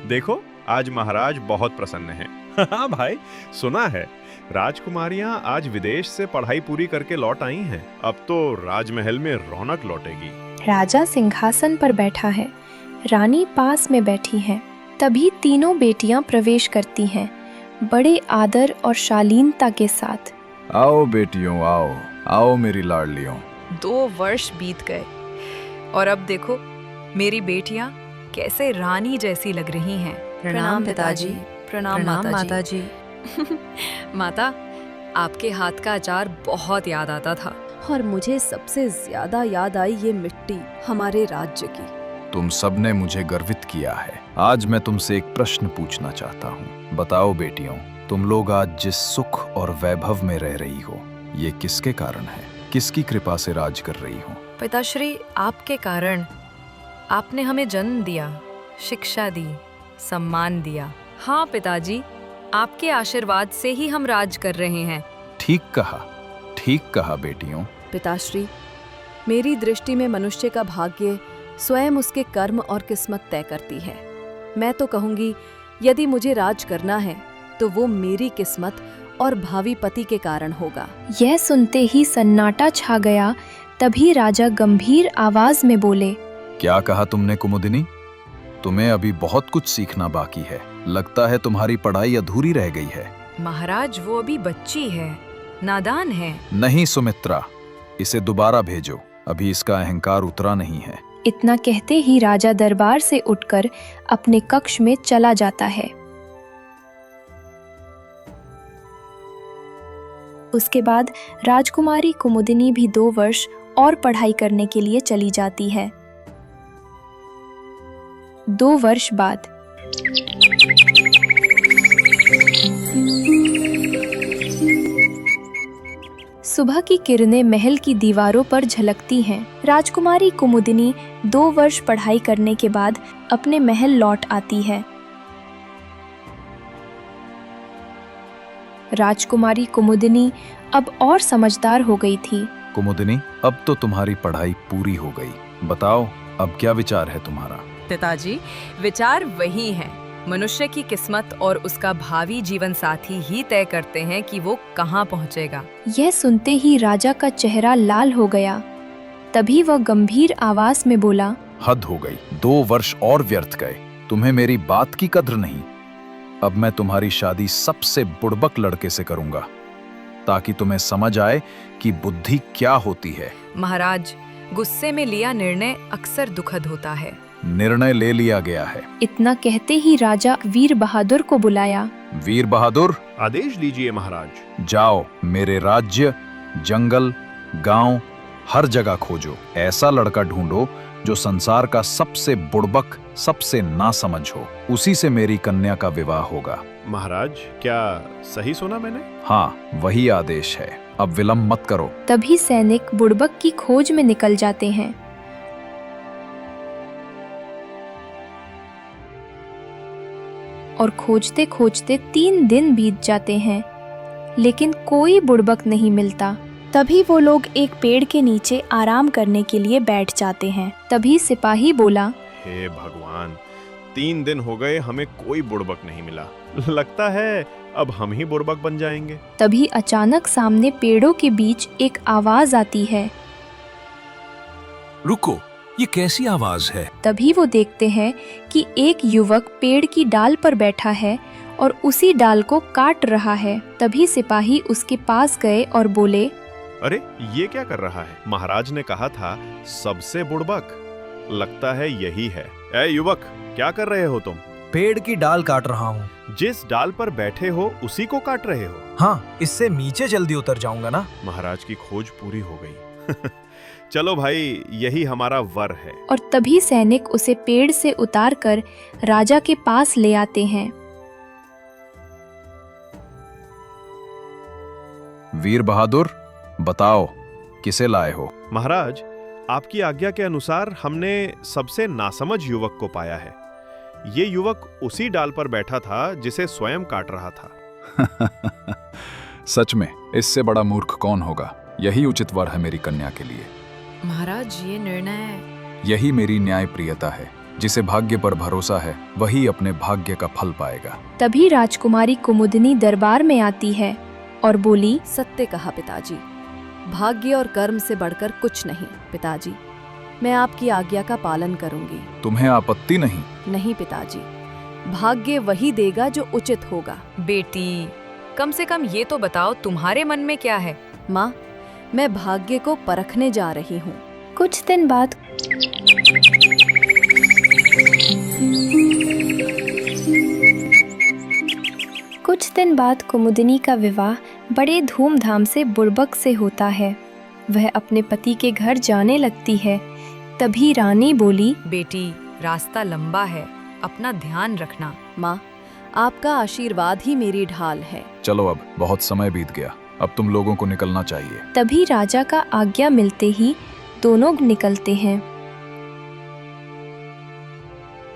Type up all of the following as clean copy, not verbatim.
देखो, आज महाराज बहुत प्रसन्न हैं। हाँ भाई, सुना है राजकुमारियां आज विदेश से पढ़ाई पूरी करके लौट आई हैं। अब तो राजमहल में रौनक लौटेगी। राजा सिंहासन पर बैठा है, रानी पास में बैठी है। तभी तीनों बेटियां प्रवेश करती हैं, बड़े आदर और शालीनता के साथ। आओ बेटियों, आओ आओ मेरी लाडलियों। 2 वर्ष बीत गए और अब देखो मेरी बेटियां कैसे रानी जैसी लग रही हैं। प्रणाम पिताजी। प्रणाम माताजी। माता, आपके हाथ का अचार बहुत याद आता था। और मुझे सबसे ज्यादा याद आई ये मिट्टी, हमारे राज्य की। तुम सबने मुझे गर्वित किया है। आज मैं तुमसे एक प्रश्न पूछना चाहता हूँ। बताओ बेटियों, तुम लोग आज जिस सुख और वैभव में रह रही हो, ये किसके कारण है? किसकी कृपा से राज कर रही हो? पिताश्री, आपके कारण। आपने हमें जन्म दिया, शिक्षा दी, सम्मान दिया। हाँ पिताजी, आपके आशीर्वाद से ही हम राज कर रहे हैं। ठीक कहा बेटियों। पिताश्री, मेरी दृष्टि में मनुष्य का भाग्य स्वयं उसके कर्म और किस्मत तय करती है। मैं तो कहूंगी, यदि मुझे राज करना है तो वो मेरी किस्मत और भावी पति के कारण होगा। यह सुनते ही सन्नाटा छा गया। तभी राजा गंभीर आवाज में बोले, क्या कहा तुमने कुमुदिनी? तुम्हें अभी बहुत कुछ सीखना बाकी है। लगता है तुम्हारी पढ़ाई अधूरी रह गई है। महाराज, वो अभी बच्ची है, नादान है। नहीं सुमित्रा, इसे दोबारा भेजो। अभी इसका अहंकार उतरा नहीं है। इतना कहते ही राजा दरबार से उठकर अपने कक्ष में चला जाता है। उसके बाद राजकुमारी कुमुदिनी भी 2 वर्ष और पढ़ाई करने के लिए चली जाती है। 2 वर्ष बाद सुबह की किरणें महल की दीवारों पर झलकती हैं। राजकुमारी कुमुदिनी 2 वर्ष पढ़ाई करने के बाद अपने महल लौट आती है। राजकुमारी कुमुदिनी अब और समझदार हो गई थी। कुमुदिनी, अब तो तुम्हारी पढ़ाई पूरी हो गई। बताओ, अब क्या विचार है तुम्हारा? पिताजी, विचार वही हैं। मनुष्य की किस्मत और उसका भावी जीवन साथी ही तय करते हैं कि वो कहाँ पहुँचेगा। यह सुनते ही राजा का चेहरा लाल हो गया। तभी वह गंभीर आवाज में बोला, हद हो गई। 2 वर्ष और व्यर्थ गए। तुम्हें मेरी बात की कद्र नहीं। अब मैं तुम्हारी शादी सबसे बुड़बक लड़के से करूंगा, ताकि तुम्हें समझ आए कि बुद्धि क्या होती है। महाराज, गुस्से में लिया निर्णय अक्सर दुखद होता है। निर्णय ले लिया गया है। इतना कहते ही राजा वीर बहादुर को बुलाया। वीर बहादुर, आदेश दीजिए महाराज। जाओ, मेरे राज्य, जंगल, गांव, हर जगह खोजो। ऐसा लड़का ढूंढो जो संसार का सबसे बुड़बक, सबसे नासमझ हो। उसी से मेरी कन्या का विवाह होगा। महाराज, क्या सही सुना मैंने? हाँ, वही आदेश है। अब विलंब मत करो। तभी सैनिक बुड़बक की खोज में निकल जाते हैं। और खोजते खोजते 3 दिन बीत जाते हैं, लेकिन कोई बुड़बक नहीं मिलता। तभी वो लोग एक पेड़ के नीचे आराम करने के लिए बैठ जाते हैं। तभी सिपाही बोला, हे भगवान, 3 दिन हो गए, हमें कोई बुड़बक नहीं मिला। लगता है अब हम ही बुड़बक बन जाएंगे। तभी अचानक सामने पेड़ों के बीच एक आवाज आती है। रुको, ये कैसी आवाज है? तभी वो देखते हैं कि एक युवक पेड़ की डाल पर बैठा है और उसी डाल को काट रहा है। तभी सिपाही उसके पास गए और बोले, अरे ये क्या कर रहा है? महाराज ने कहा था सबसे बुड़बक। लगता है यही है। ए युवक, क्या कर रहे हो तुम? पेड़ की डाल काट रहा हूँ। जिस डाल पर बैठे हो उसी को काट रहे हो? हाँ, इससे नीचे जल्दी उतर जाऊंगा ना। महाराज की खोज पूरी हो गई। चलो भाई, यही हमारा वर है। और तभी सैनिक उसे पेड़ से उतारकर राजा के पास ले आते हैं। वीर बहादुर, बताओ, किसे लाए हो? महाराज, आपकी आज्ञा के अनुसार हमने सबसे नासमझ युवक को पाया है। ये युवक उसी डाल पर बैठा था जिसे स्वयं काट रहा था। सच में, इससे बड़ा मूर्ख कौन होगा? यही उचित वर है मेरी कन्या के लिए। महाराज, ये निर्णय। यही मेरी न्याय प्रियता है। जिसे भाग्य पर भरोसा है वही अपने भाग्य का फल पाएगा। तभी राजकुमारी कुमुदनी दरबार में आती है और बोली, सत्य कहा पिताजी, भाग्य और कर्म से बढ़कर कुछ नहीं। पिताजी, मैं आपकी आज्ञा का पालन करूंगी। तुम्हें आपत्ति नहीं? नहीं पिताजी, भाग्य वही देगा जो उचित होगा। बेटी, कम से कम ये तो बताओ तुम्हारे मन में क्या है? माँ, मैं भाग्य को परखने जा रही हूँ। कुछ दिन बाद कुमुदनी का विवाह बड़े धूमधाम से बुड़बक से होता है। वह अपने पति के घर जाने लगती है। तभी रानी बोली, बेटी, रास्ता लंबा है, अपना ध्यान रखना। माँ, आपका आशीर्वाद ही मेरी ढाल है। चलो, अब बहुत समय बीत गया, अब तुम लोगों को निकलना चाहिए। तभी राजा का आज्ञा मिलते ही दोनों निकलते हैं।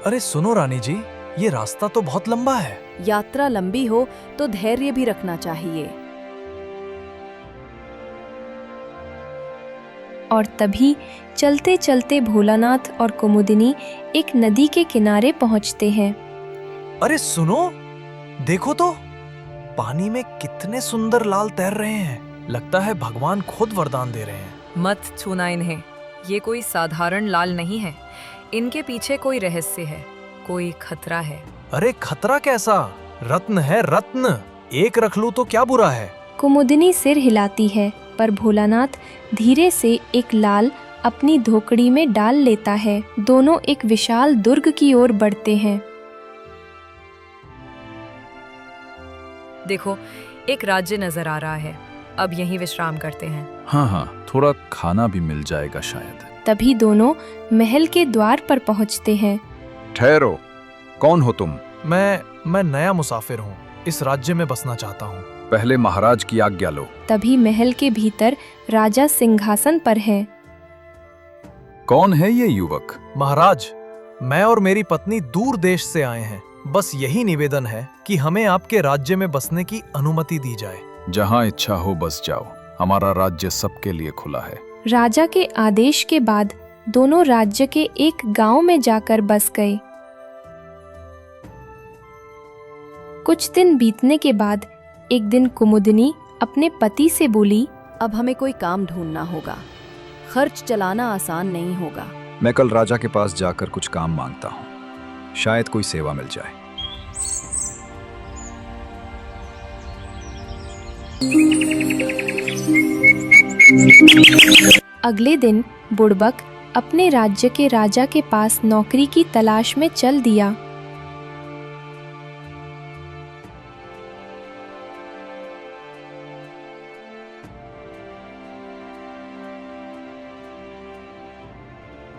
अरे सुनो रानी जी, ये रास्ता तो बहुत लंबा है। यात्रा लंबी हो तो धैर्य भी रखना चाहिए। और तभी चलते चलते भोलानाथ और कुमुदनी एक नदी के किनारे पहुंचते हैं। अरे सुनो, देखो तो, पानी में कितने सुंदर लाल तैर रहे हैं। लगता है भगवान खुद वरदान दे रहे हैं। मत छूना इन्हें, ये कोई साधारण लाल नहीं है। इनके पीछे कोई रहस्य है, कोई खतरा है। अरे खतरा कैसा? रत्न है, रत्न। एक रख लूं तो क्या बुरा है। कुमुदनी सिर हिलाती है, पर भोलानाथ धीरे से एक लाल अपनी धोकड़ी में डाल लेता है। दोनों एक विशाल दुर्ग की ओर बढ़ते हैं। देखो, एक राज्य नजर आ रहा है। अब यहीं विश्राम करते हैं। हाँ, थोड़ा खाना भी मिल जाएगा शायद। तभी दोनों महल के द्वार पर पहुंचते हैं। ठहरो, कौन हो तुम? मैं नया मुसाफिर हूँ, इस राज्य में बसना चाहता हूँ। पहले महाराज की आज्ञा लो। तभी महल के भीतर राजा सिंहासन पर है। कौन है ये युवक? महाराज, मैं और मेरी पत्नी दूर देश से आए हैं। बस यही निवेदन है कि हमें आपके राज्य में बसने की अनुमति दी जाए। जहाँ इच्छा हो बस जाओ, हमारा राज्य सबके लिए खुला है। राजा के आदेश के बाद दोनों राज्य के एक गांव में जाकर बस गए। कुछ दिन बीतने के बाद एक दिन कुमुदनी अपने पति से बोली, अब हमें कोई काम ढूंढना होगा। खर्च चलाना आसान नहीं होगा। मैं कल राजा के पास जाकर कुछ काम मांगता हूँ, शायद कोई सेवा मिल जाए। अगले दिन बुड़बक अपने राज्य के राजा के पास नौकरी की तलाश में चल दिया।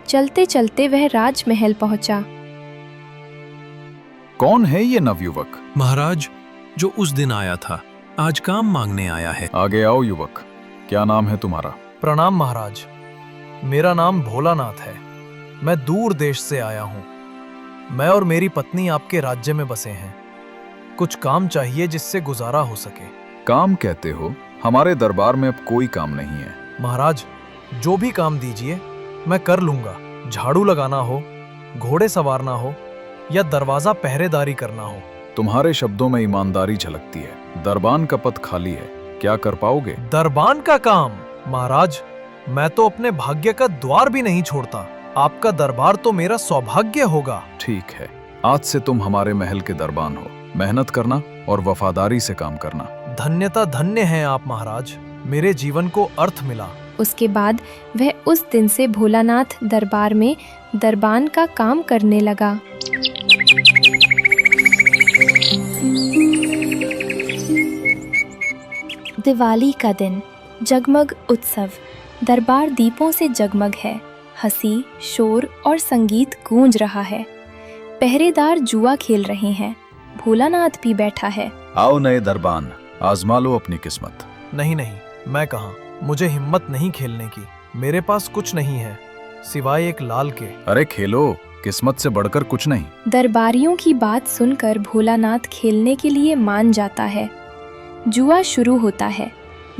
चलते चलते वह राजमहल पहुंचा। कौन है ये नवयुवक? महाराज, जो उस दिन आया था, आज काम मांगने आया है। आगे आओ युवक, क्या नाम है तुम्हारा? प्रणाम महाराज, मेरा नाम भोलानाथ है। मैं दूर देश से आया हूँ। मैं और मेरी पत्नी आपके राज्य में बसे हैं। कुछ काम चाहिए जिससे गुजारा हो सके। काम कहते हो? हमारे दरबार में अब कोई काम नहीं है। महाराज, जो भी काम दीजिए मैं कर लूंगा। झाड़ू लगाना हो, घोड़े सवारना हो या दरवाजा पहरेदारी करना हो। तुम्हारे शब्दों में ईमानदारी झलकती है। दरबान का पद खाली है, क्या कर पाओगे? दरबान का काम? महाराज, मैं तो अपने भाग्य का द्वार भी नहीं छोड़ता। आपका दरबार तो मेरा सौभाग्य होगा। ठीक है, आज से तुम हमारे महल के दरबान हो। मेहनत करना और वफादारी से काम करना। धन्यता धन्य हैं आप महाराज, मेरे जीवन को अर्थ मिला। उसके बाद वह उस दिन से भोलानाथ दरबार में दरबान का काम करने लगा। दिवाली का दिन, जगमग उत्सव। दरबार दीपों से जगमग है। हंसी, शोर और संगीत गूंज रहा है। पहरेदार जुआ खेल रहे हैं। भोलानाथ भी बैठा है। आओ नए दरबान, आजमा लो अपनी किस्मत। नहीं, मैं कहाँ, मुझे हिम्मत नहीं खेलने की। मेरे पास कुछ नहीं है सिवाय एक लाल के। अरे खेलो, किस्मत से बढ़कर कुछ नहीं। दरबारियों की बात सुनकर भोलानाथ खेलने के लिए मान जाता है। जुआ शुरू होता है।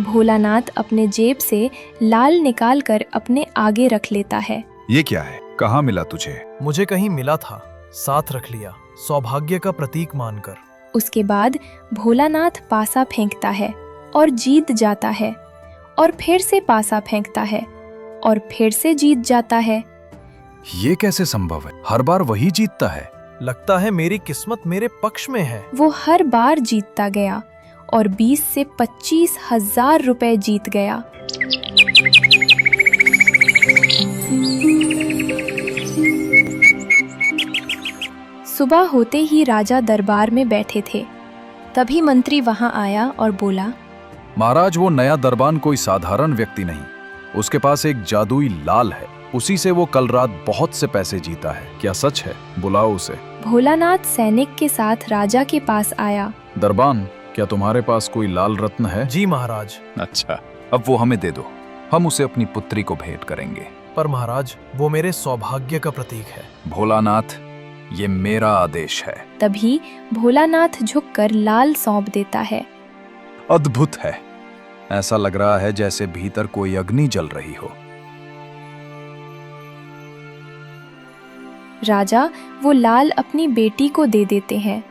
भोलानाथ अपने जेब से लाल निकालकर अपने आगे रख लेता है। ये क्या है? कहाँ मिला तुझे? मुझे कहीं मिला था, साथ रख लिया, सौभाग्य का प्रतीक मानकर। उसके बाद भोलानाथ पासा फेंकता है और जीत जाता है, और फिर से पासा फेंकता है और फिर से जीत जाता है। ये कैसे संभव है? हर बार वही जीतता है। लगता है मेरी किस्मत मेरे पक्ष में है। वो हर बार जीतता गया और 20 से 25,000 रुपए जीत गया। सुबह होते ही राजा दरबार में बैठे थे। तभी मंत्री वहां आया और बोला, महाराज, वो नया दरबान कोई साधारण व्यक्ति नहीं, उसके पास एक जादुई लाल है। उसी से वो कल रात बहुत से पैसे जीता है। क्या सच है? बुलाओ उसे। भोलानाथ सैनिक के साथ राजा के पास आया। दरबान, क्या तुम्हारे पास कोई लाल रत्न है? जी महाराज। अच्छा, अब वो हमें दे दो, हम उसे अपनी पुत्री को भेंट करेंगे। पर महाराज, वो मेरे सौभाग्य का प्रतीक है। भोलानाथ, ये मेरा आदेश है। तभी भोलानाथ झुककर लाल सौंप देता है। अद्भुत है, ऐसा लग रहा है जैसे भीतर कोई अग्नि जल रही हो। राजा वो लाल अपनी बेटी को दे देते हैं।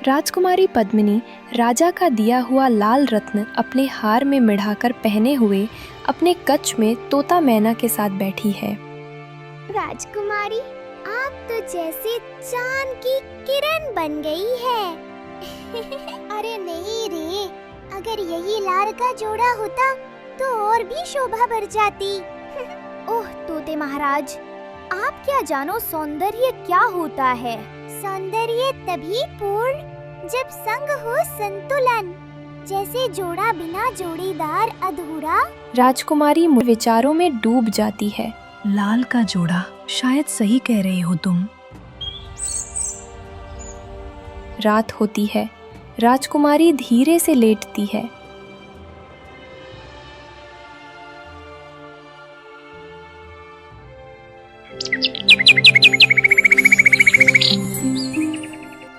राजकुमारी पद्मिनी राजा का दिया हुआ लाल रत्न अपने हार में मिढ़ाकर पहने हुए अपने कच्छ में तोता मैना के साथ बैठी है। राजकुमारी, आप तो जैसे चांद की किरण बन गई है। अरे नहीं रे, अगर यही लाल का जोड़ा होता तो और भी शोभा बढ़ जाती। ओह तोते महाराज, आप क्या जानो सौंदर्य क्या होता है? सौंदर्य तभी पूर्ण जब संग हो संतुलन। जैसे जोड़ा बिना जोड़ीदार अधूरा। राजकुमारी विचारों में डूब जाती है। लाल का जोड़ा, शायद सही कह रही हो तुम। रात होती है। राजकुमारी धीरे से लेटती है।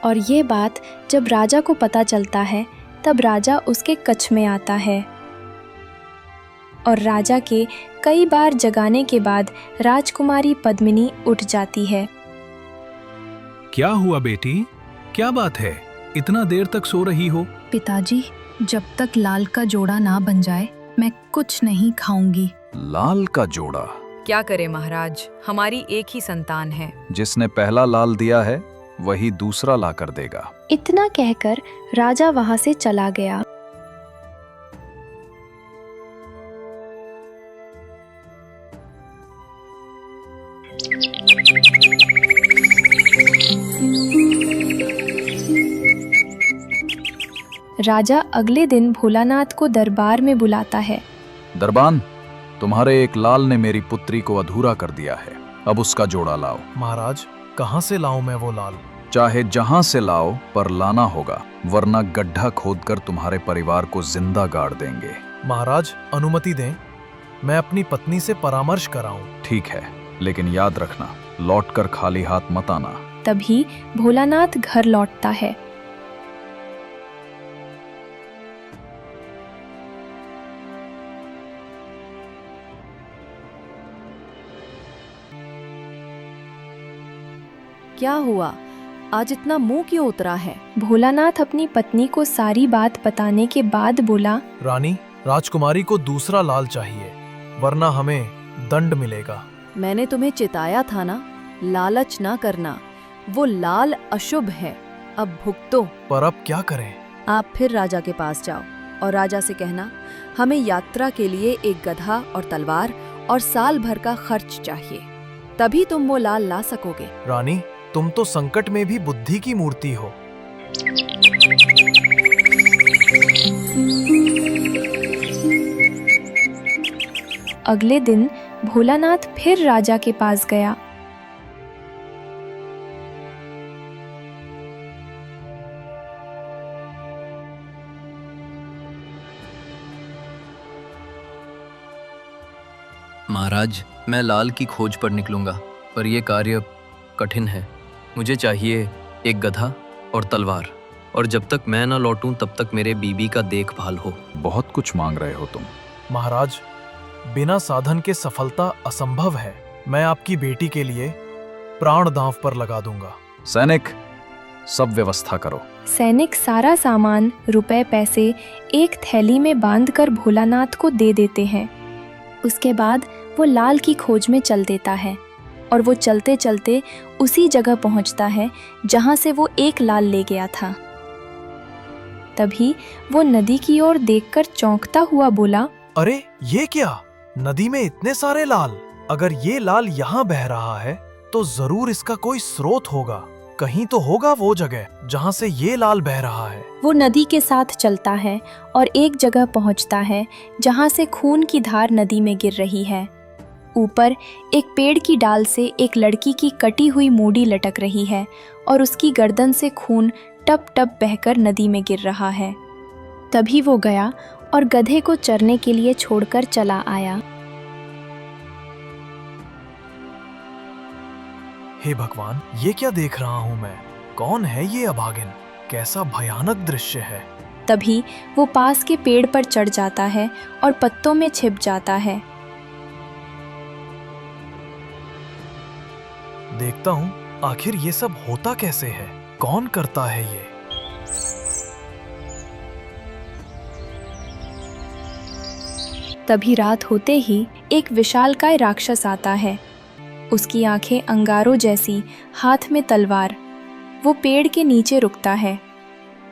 और ये बात जब राजा को पता चलता है, तब राजा उसके कच्छ में आता है। और राजा के कई बार जगाने के बाद राजकुमारी पद्मिनी उठ जाती है। क्या हुआ बेटी? क्या बात है, इतना देर तक सो रही हो? पिताजी, जब तक लाल का जोड़ा ना बन जाए मैं कुछ नहीं खाऊंगी। लाल का जोड़ा? क्या करे महाराज, हमारी एक ही संतान है। जिसने पहला लाल दिया है वही दूसरा ला कर देगा। इतना कहकर राजा वहां से चला गया। राजा अगले दिन भोलानाथ को दरबार में बुलाता है। दरबान, तुम्हारे एक लाल ने मेरी पुत्री को अधूरा कर दिया है, अब उसका जोड़ा लाओ। महाराज, कहाँ से लाऊं मैं वो लाल? चाहे जहां से लाओ, पर लाना होगा, वरना गड्ढा खोदकर तुम्हारे परिवार को जिंदा गाड़ देंगे। महाराज, अनुमति दें, मैं अपनी पत्नी से परामर्श कराऊं। ठीक है, लेकिन याद रखना, लौटकर खाली हाथ मत आना। तभी भोलानाथ घर लौटता है। क्या हुआ? आज इतना मुंह क्यों उतरा है? भोलानाथ अपनी पत्नी को सारी बात बताने के बाद बोला, रानी, राजकुमारी को दूसरा लाल चाहिए, वरना हमें दंड मिलेगा। मैंने तुम्हें चिताया था ना, लालच ना करना, वो लाल अशुभ है, अब भुगतो। पर अब क्या करें? आप फिर राजा के पास जाओ और राजा से कहना, हमें यात्रा के लिए एक गधा और तलवार और साल भर का खर्च चाहिए, तभी तुम वो लाल ला सकोगे। रानी, तुम तो संकट में भी बुद्धि की मूर्ति हो। अगले दिन भोलानाथ फिर राजा के पास गया। महाराज, मैं लाल की खोज पर निकलूंगा, पर यह कार्य कठिन है। मुझे चाहिए एक गधा और तलवार, और जब तक मैं न लौटूं तब तक मेरे बीबी का देखभाल हो। बहुत कुछ मांग रहे हो तुम। महाराज, बिना साधन के सफलता असंभव है। मैं आपकी बेटी के लिए प्राण दांव पर लगा दूंगा। सैनिक, सब व्यवस्था करो। सैनिक सारा सामान, रुपए पैसे एक थैली में बांधकर भोलानाथ को दे देते हैं। उसके बाद वो लाल की खोज में चल देता है और वो चलते चलते उसी जगह पहुंचता है जहां से वो एक लाल ले गया था। तभी वो नदी की ओर देखकर चौंकता हुआ बोला, अरे ये क्या? नदी में इतने सारे लाल! अगर ये लाल यहाँ बह रहा है तो जरूर इसका कोई स्रोत होगा। कहीं तो होगा वो जगह जहाँ से ये लाल बह रहा है। वो नदी के साथ चलता है और एक जगह पहुंचता है जहां से खून की धार नदी में गिर रही है। ऊपर एक पेड़ की डाल से एक लड़की की कटी हुई मूड़ी लटक रही है और उसकी गर्दन से खून टप टप बहकर नदी में गिर रहा है। तभी वो गया और गधे को चरने के लिए छोड़कर चला आया। हे भगवान, ये क्या देख रहा हूँ मैं? कौन है ये अभागिन? कैसा भयानक दृश्य है। तभी वो पास के पेड़ पर चढ़ जाता है और पत्तों में छिप जाता है। देखता हूँ आखिर ये सब होता कैसे है, कौन करता है ये? तभी रात होते ही एक विशालकाय राक्षस आता है। उसकी आंखें अंगारों जैसी, हाथ में तलवार। वो पेड़ के नीचे रुकता है,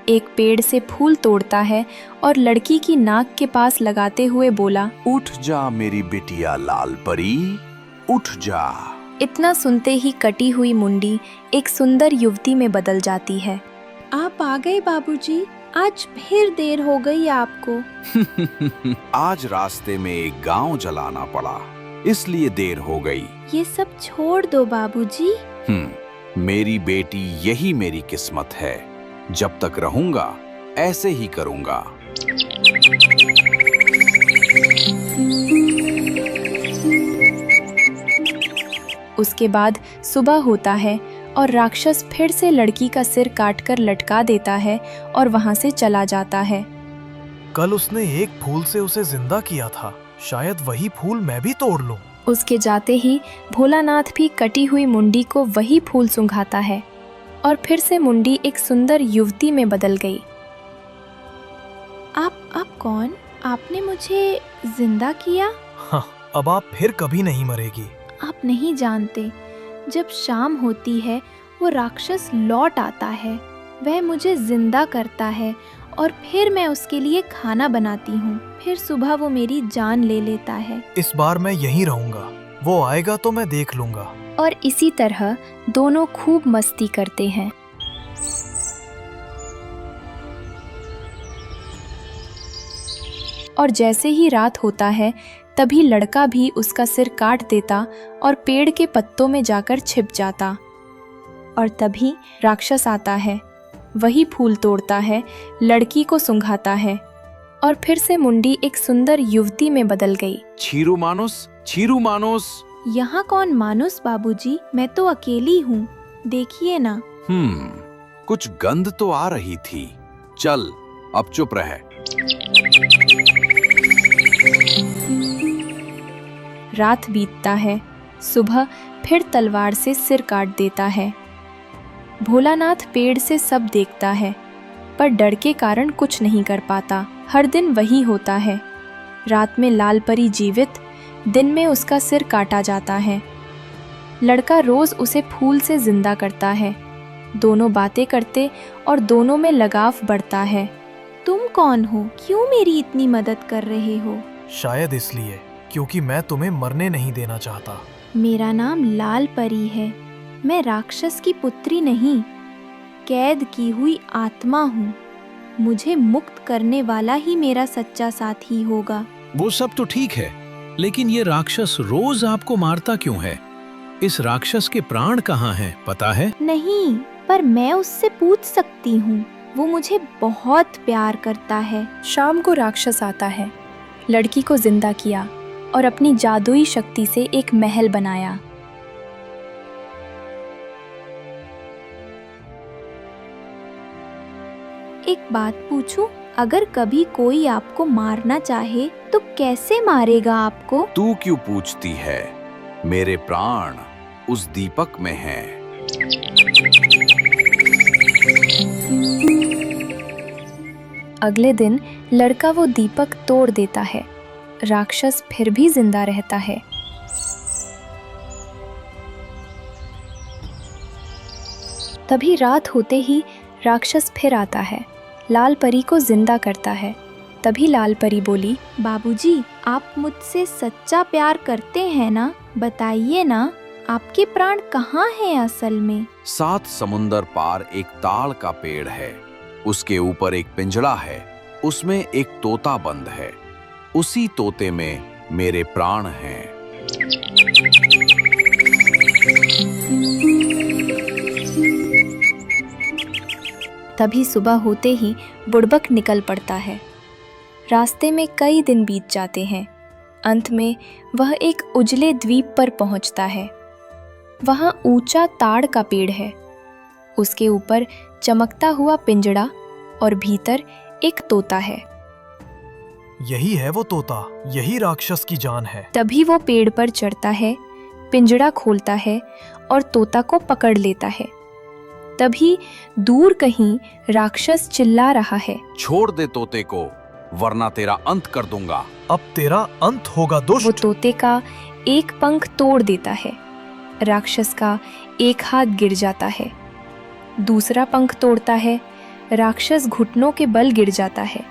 एक पेड़ से फूल तोड़ता है और लड़की की नाक के पास लगाते हुए बोला, उठ जा मेरी बिटिया लाल परी, उठ जा। इतना सुनते ही कटी हुई मुंडी एक सुंदर युवती में बदल जाती है। आप आ गए बाबूजी, आज फिर देर हो गई आपको। आज रास्ते में एक गांव जलाना पड़ा, इसलिए देर हो गई। ये सब छोड़ दो बाबूजी। मेरी बेटी, यही मेरी किस्मत है। जब तक रहूंगा ऐसे ही करूंगा। उसके बाद सुबह होता है और राक्षस फिर से लड़की का सिर काटकर लटका देता है और वहां से चला जाता है। कल उसने एक फूल से उसे जिंदा किया था, शायद वही फूल मैं भी तोड़ लूं। उसके जाते ही भोलानाथ भी कटी हुई मुंडी को वही फूल सूंघाता है और फिर से मुंडी एक सुंदर युवती में बदल गई। आप कौन? आपने मुझे जिंदा किया? हाँ, अब आप फिर कभी नहीं मरेगी। आप नहीं जानते, जब शाम होती है वो राक्षस लौट आता है। वह मुझे जिंदा करता है और फिर मैं उसके लिए खाना बनाती हूँ। फिर सुबह वो मेरी जान ले लेता है। इस बार मैं यहीं रहूंगा, वो आएगा तो मैं देख लूंगा। और इसी तरह दोनों खूब मस्ती करते हैं। और जैसे ही रात होता है तभी लड़का भी उसका सिर काट देता और पेड़ के पत्तों में जाकर छिप जाता। और तभी राक्षस आता है, वही फूल तोड़ता है, लड़की को सूंघाता है और फिर से मुंडी एक सुंदर युवती में बदल गई। छीरू मानुस, छीरू मानुस। यहाँ कौन मानुस बाबूजी? मैं तो अकेली हूँ, देखिए ना। कुछ गंध तो आ रही थी। चल अब चुप रह। रात बीतता है, सुबह फिर तलवार से सिर काट देता है। भोलानाथ पेड़ से सब देखता है पर डर के कारण कुछ नहीं कर पाता। हर दिन वही होता है, रात में लाल परी जीवित, दिन में उसका सिर काटा जाता है। लड़का रोज उसे फूल से जिंदा करता है। दोनों बातें करते और दोनों में लगाव बढ़ता है। तुम कौन हो? क्यों मेरी इतनी मदद कर रहे हो? शायद इसलिए क्योंकि मैं तुम्हें मरने नहीं देना चाहता। मेरा नाम लाल परी है। मैं राक्षस की पुत्री नहीं, कैद की हुई आत्मा हूँ। मुझे मुक्त करने वाला ही मेरा सच्चा साथी होगा। वो सब तो ठीक है, लेकिन ये राक्षस रोज आपको मारता क्यों है? इस राक्षस के प्राण कहाँ हैं, पता है? नहीं, पर मैं उससे पूछ सकती हूँ। वो मुझे बहुत प्यार करता है। शाम को राक्षस आता है, लड़की को जिंदा किया और अपनी जादुई शक्ति से एक महल बनाया। एक बात पूछूं? अगर कभी कोई आपको मारना चाहे तो कैसे मारेगा आपको? तू क्यों पूछती है? मेरे प्राण उस दीपक में हैं। अगले दिन लड़का वो दीपक तोड़ देता है। राक्षस फिर भी जिंदा रहता है। तभी रात होते ही राक्षस फिर आता है, लाल परी को जिंदा करता है। तभी लाल परी बोली, बाबूजी, आप मुझसे सच्चा प्यार करते हैं ना? बताइए ना, आपके प्राण कहाँ हैं असल में? 7 समुंदर पार एक ताड़ का पेड़ है। उसके ऊपर एक पिंजड़ा है, उसमें एक तोता बंद है। उसी तोते में मेरे प्राण हैं। तभी सुबह होते ही बुड़बक निकल पड़ता है। रास्ते में कई दिन बीत जाते हैं। अंत में वह एक उजले द्वीप पर पहुंचता है। वहां ऊंचा ताड़ का पेड़ है। उसके ऊपर चमकता हुआ पिंजड़ा और भीतर एक तोता है। यही है वो तोता, यही राक्षस की जान है। तभी वो पेड़ पर चढ़ता है, पिंजड़ा खोलता है और तोता को पकड़ लेता है। तभी दूर कहीं राक्षस चिल्ला रहा है, छोड़ दे तोते को, वरना तेरा अंत कर दूंगा। अब तेरा अंत होगा दुष्ट। वो तोते का एक पंख तोड़ देता है। राक्षस का एक हाथ गिर जाता है। दूसरा पंख तोड़ता है। राक्षस घुटनों के बल गिर जाता है।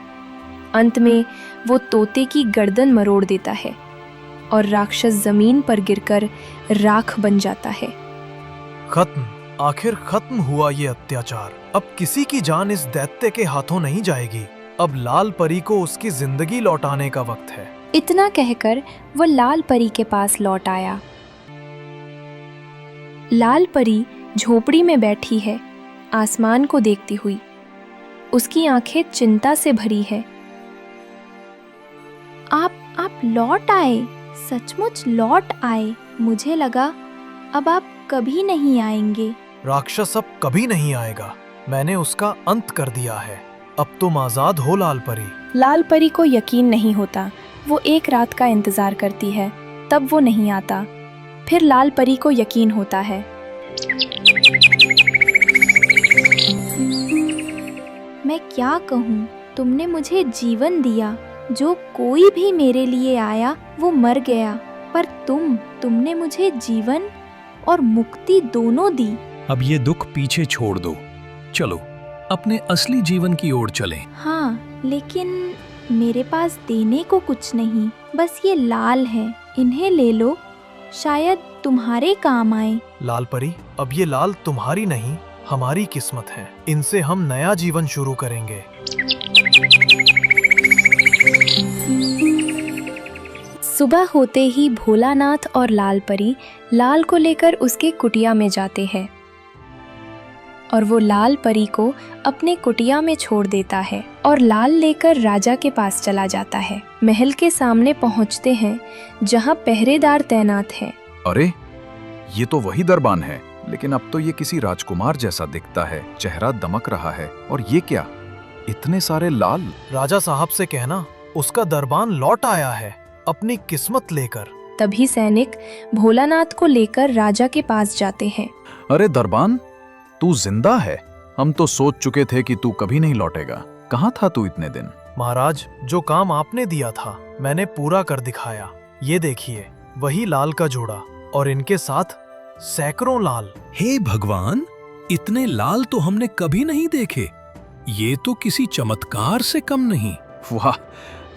अंत में वो तोते की गर्दन मरोड़ देता है और राक्षस जमीन पर गिरकर राख बन जाता है। खत्म, आखिर खत्म हुआ ये अत्याचार। अब किसी की जान इस दैत्य के हाथों नहीं जाएगी। अब लाल परी को उसकी जिंदगी लौटाने का वक्त है। इतना कहकर वो लाल परी के पास लौट आया। लाल परी झोपड़ी में बैठी है, आसमान को देखती हुई। उसकी आंखें चिंता से भरी है। आप लौट आए, सचमुच लौट आए। मुझे लगा अब आप कभी नहीं आएंगे। राक्षस अब कभी नहीं आएगा। मैंने उसका अंत कर दिया है। अब तुम आजाद हो लाल परी। लाल परी को यकीन नहीं होता। वो एक रात का इंतजार करती है, तब वो नहीं आता। फिर लाल परी को यकीन होता है। मैं क्या कहूँ, तुमने मुझे जीवन दिया। जो कोई भी मेरे लिए आया वो मर गया, पर तुमने मुझे जीवन और मुक्ति दोनों दी। अब ये दुख पीछे छोड़ दो, चलो अपने असली जीवन की ओर चलें। हाँ, लेकिन मेरे पास देने को कुछ नहीं, बस ये लाल है, इन्हें ले लो, शायद तुम्हारे काम आए। लाल परी, अब ये लाल तुम्हारी नहीं, हमारी किस्मत है। इनसे हम नया जीवन शुरू करेंगे। सुबह होते ही भोलानाथ और लाल परी लाल को लेकर उसके कुटिया में जाते हैं और वो लाल परी को अपने कुटिया में छोड़ देता है और लाल लेकर राजा के पास चला जाता है। महल के सामने पहुंचते हैं जहां पहरेदार तैनात हैं। अरे, ये तो वही दरबान है, लेकिन अब तो ये किसी राजकुमार जैसा दिखता है। चेहरा दमक रहा है। और ये क्या, इतने सारे लाल? राजा साहब से कहना उसका दरबान लौट आया है, अपनी किस्मत लेकर। तभी सैनिक भोलानाथ को लेकर राजा के पास जाते हैं। अरे दरबान, तू जिंदा है। हम तो सोच चुके थे कि तू कभी नहीं लौटेगा। कहाँ था तू इतने दिन? महाराज, जो काम आपने दिया था मैंने पूरा कर दिखाया। ये देखिए, वही लाल का जोड़ा और इनके साथ सैकड़ों लाल। हे भगवान, इतने लाल तो हमने कभी नहीं देखे। ये तो किसी चमत्कार से कम नहीं। वाह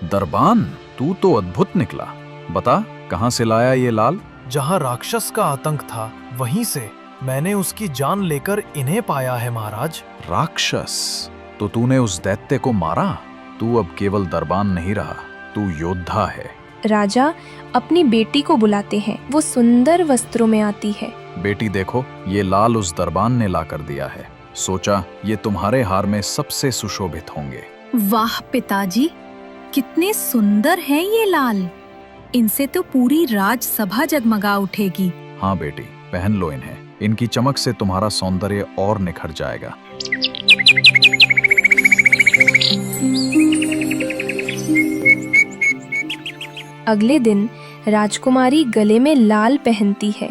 दरबान, तू तो अद्भुत निकला। बता, कहाँ से लाया ये लाल? जहाँ राक्षस का आतंक था वहीं से मैंने उसकी जान लेकर इन्हें पाया है महाराज। राक्षस? तो तूने उस दैत्य को मारा? तू अब केवल दरबान नहीं रहा, तू योद्धा है। राजा अपनी बेटी को बुलाते हैं। वो सुंदर वस्त्रों में आती है। बेटी देखो, ये लाल उस दरबान ने ला कर दिया है। सोचा ये तुम्हारे हार में सबसे सुशोभित होंगे। वाह पिताजी, कितने सुंदर हैं ये लाल। इनसे तो पूरी राजसभा जगमगा उठेगी। हाँ बेटी, पहन लो इन्हें। इनकी चमक से तुम्हारा सौंदर्य और निखर जाएगा। अगले दिन राजकुमारी गले में लाल पहनती है।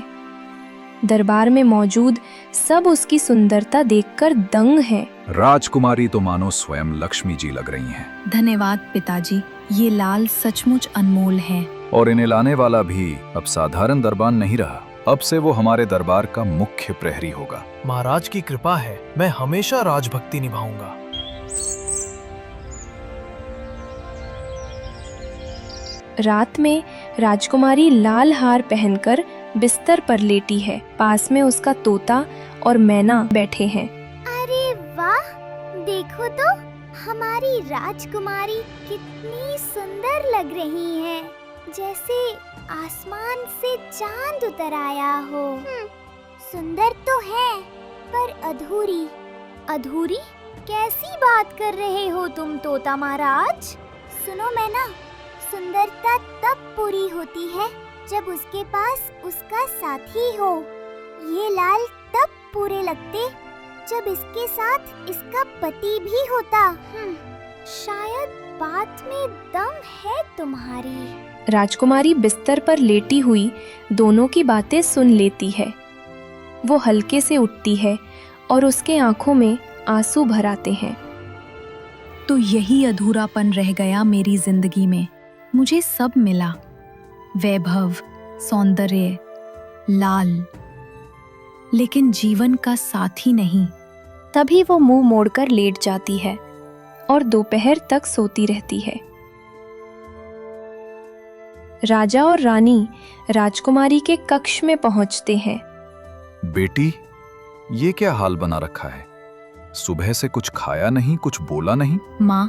दरबार में मौजूद सब उसकी सुंदरता देखकर दंग हैं। राजकुमारी तो मानो स्वयं लक्ष्मी जी लग रही हैं। धन्यवाद पिताजी, ये लाल सचमुच अनमोल है। और इन्हें लाने वाला भी अब साधारण दरबान नहीं रहा, अब से वो हमारे दरबार का मुख्य प्रहरी होगा। महाराज की कृपा है, मैं हमेशा राजभक्ति निभाऊंगा। रात में राजकुमारी लाल हार पहनकर बिस्तर पर लेटी है। पास में उसका तोता और मैना बैठे हैं। अरे वाह, देखो तो हमारी राजकुमारी कितनी सुंदर लग रही है, जैसे आसमान से चांद उतर आया हो। सुंदर तो है पर अधूरी। अधूरी? कैसी बात कर रहे हो तुम तोता महाराज? सुनो मैना, सुंदरता तब पूरी होती है जब उसके पास उसका साथी हो। ये लाल तब पूरे लगते जब इसके साथ इसका पति भी होता। शायद बात में दम है तुम्हारी। राजकुमारी बिस्तर पर लेटी हुई दोनों की बातें सुन लेती है। वो हल्के से उठती है और उसके आंखों में आंसू भर आते हैं। तो यही अधूरापन रह गया मेरी जिंदगी में। मुझे सब मिला, वैभव, सौंदर्य, लाल, लेकिन जीवन का साथी नहीं। तभी वो मुंह मोड़कर लेट जाती है और दोपहर तक सोती रहती है। राजा और रानी राजकुमारी के कक्ष में पहुंचते हैं। बेटी, ये क्या हाल बना रखा है? सुबह से कुछ खाया नहीं, कुछ बोला नहीं। माँ,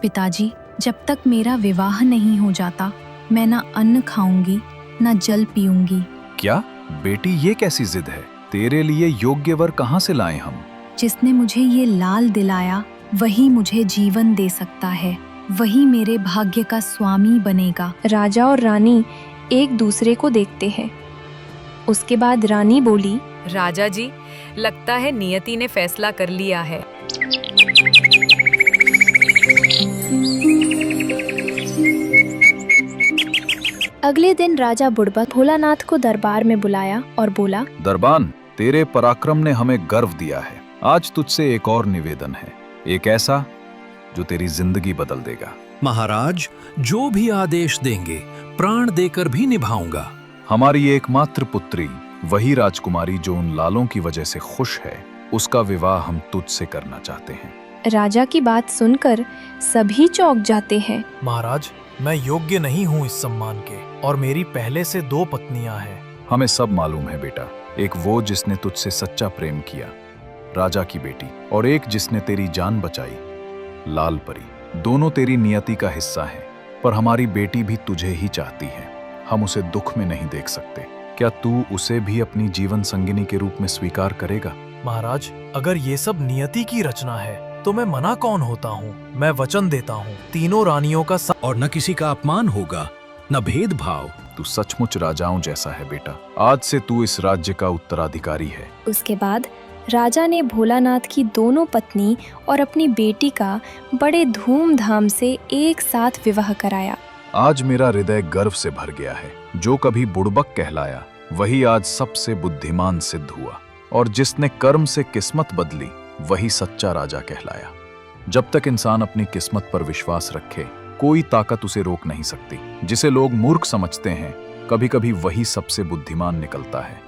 पिताजी, जब तक मेरा विवाह नहीं हो जाता मैं ना अन्न खाऊंगी ना जल पीऊंगी। क्या बेटी, ये कैसी जिद है? तेरे लिए योग्य वर कहाँ से लाएं हम? जिसने मुझे ये लाल दिलाया वही मुझे जीवन दे सकता है, वही मेरे भाग्य का स्वामी बनेगा। राजा और रानी एक दूसरे को देखते हैं। उसके बाद रानी बोली, राजा जी, लगता है नियति ने फैसला कर लिया है। अगले दिन राजा बुड़बक भोलानाथ को दरबार में बुलाया और बोला, दरबान, तेरे पराक्रम ने हमें गर्व दिया है। आज तुझसे एक और निवेदन है, एक ऐसा जो तेरी जिंदगी बदल देगा। महाराज, जो भी आदेश देंगे प्राण देकर भी निभाऊंगा। हमारी एकमात्र पुत्री, वही राजकुमारी जो उन लालों की वजह से खुश है, उसका विवाह हम तुझसे करना चाहते हैं। राजा की बात सुनकर सभी चौंक जाते हैं। महाराज, मैं योग्य नहीं हूँ इस सम्मान के, और मेरी पहले से 2 पत्नियां हैं। हमें सब मालूम है बेटा, एक वो जिसने तुझसे सच्चा प्रेम किया, राजा की बेटी, और एक जिसने तेरी जान बचाई, लाल परी। दोनों तेरी नियति का हिस्सा हैं, पर हमारी बेटी भी तुझे ही चाहती है। हम उसे दुख में नहीं देख सकते। क्या तू उसे भी अपनी जीवन संगिनी के रूप में स्वीकार करेगा? महाराज, अगर ये सब नियति की रचना है तो मैं मना कौन होता हूँ। मैं वचन देता हूँ, तीनों रानियों का और न किसी का अपमान होगा, न भेदभाव। तू सचमुच राजाओं जैसा है बेटा। आज से तू इस राज्य का उत्तराधिकारी है। उसके बाद राजा ने भोलानाथ की दोनों पत्नी और अपनी बेटी का बड़े धूमधाम से एक साथ विवाह कराया। आज मेरा हृदय गर्व से भर गया है। जो कभी बुड़बक कहलाया, वही आज सबसे बुद्धिमान सिद्ध हुआ, और जिसने कर्म से किस्मत बदली, वही सच्चा राजा कहलाया। जब तक इंसान अपनी किस्मत पर विश्वास रखे, कोई ताकत उसे रोक नहीं सकती। जिसे लोग मूर्ख समझते हैं, कभी-कभी वही सबसे बुद्धिमान निकलता है।